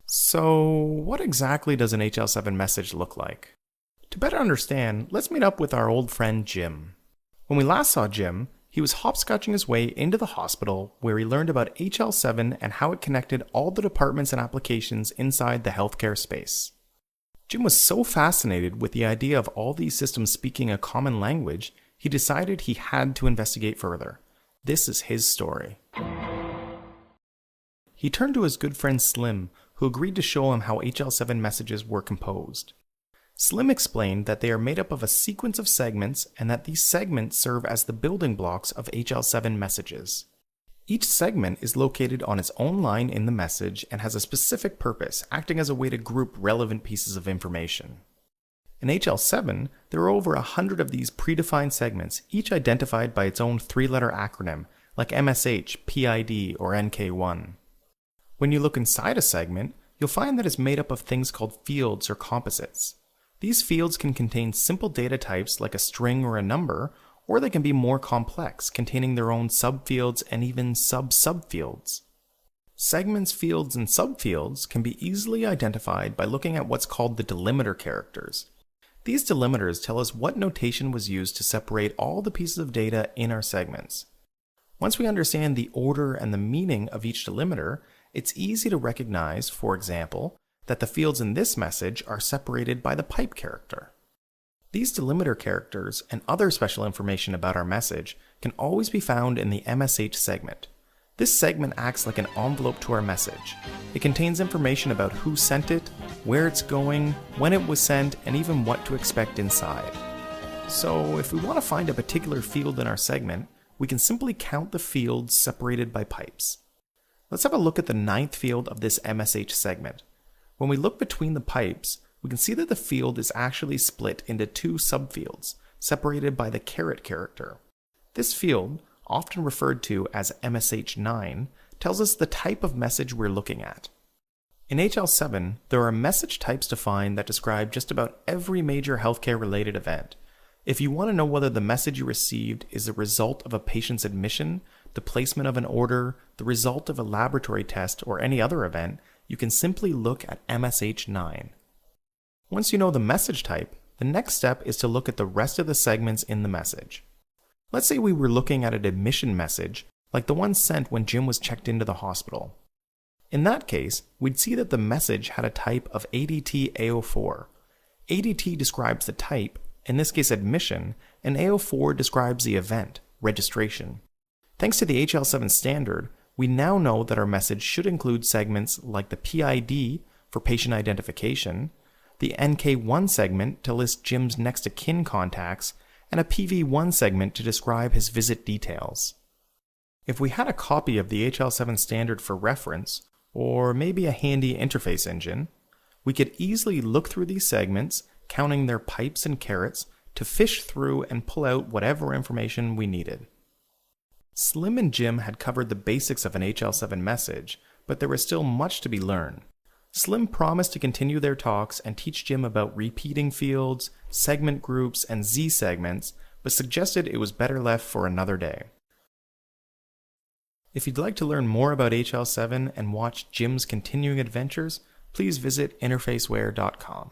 So, what exactly does an HL7 message look like? To better understand, let's meet up with our old friend Jim. When we last saw Jim, he was hopscotching his way into the hospital where he learned about HL7 and how it connected all the departments and applications inside the healthcare space. Jim was so fascinated with the idea of all these systems speaking a common language, he decided he had to investigate further. This is his story. He turned to his good friend Slim, who agreed to show him how HL7 messages were composed. Slim explained that they are made up of a sequence of segments and that these segments serve as the building blocks of HL7 messages. Each segment is located on its own line in the message and has a specific purpose, acting as a way to group relevant pieces of information. In HL7, there are over 100 of these predefined segments, each identified by its own three-letter acronym, like MSH, PID, or NK1. When you look inside a segment, you'll find that it's made up of things called fields or composites. These fields can contain simple data types like a string or a number, or they can be more complex, containing their own subfields and even sub-subfields. Segments, fields, and subfields can be easily identified by looking at what's called the delimiter characters. These delimiters tell us what notation was used to separate all the pieces of data in our segments. Once we understand the order and the meaning of each delimiter, it's easy to recognize, for example, that the fields in this message are separated by the pipe character. These delimiter characters and other special information about our message can always be found in the MSH segment. This segment acts like an envelope to our message. It contains information about who sent it, where it's going, when it was sent, and even what to expect inside. So if we want to find a particular field in our segment, we can simply count the fields separated by pipes. Let's have a look at the 9th field of this MSH segment. When we look between the pipes, we can see that the field is actually split into two subfields, separated by the caret character. This field, often referred to as MSH9, tells us the type of message we're looking at. In HL7, there are message types defined that describe just about every major healthcare-related event. If you want to know whether the message you received is a result of a patient's admission, the placement of an order, the result of a laboratory test, or any other event, you can simply look at MSH9. Once you know the message type, the next step is to look at the rest of the segments in the message. Let's say we were looking at an admission message, like the one sent when Jim was checked into the hospital. In that case, we'd see that the message had a type of ADT AO4. ADT describes the type, in this case admission, and AO4 describes the event, registration. Thanks to the HL7 standard, we now know that our message should include segments like the PID for patient identification, the NK1 segment to list Jim's next of kin contacts, and a PV1 segment to describe his visit details. If we had a copy of the HL7 standard for reference, or maybe a handy interface engine, we could easily look through these segments, counting their pipes and carets, to fish through and pull out whatever information we needed. Slim and Jim had covered the basics of an HL7 message, but there was still much to be learned. Slim promised to continue their talks and teach Jim about repeating fields, segment groups, and Z segments, but suggested it was better left for another day. If you'd like to learn more about HL7 and watch Jim's continuing adventures, please visit interfaceware.com.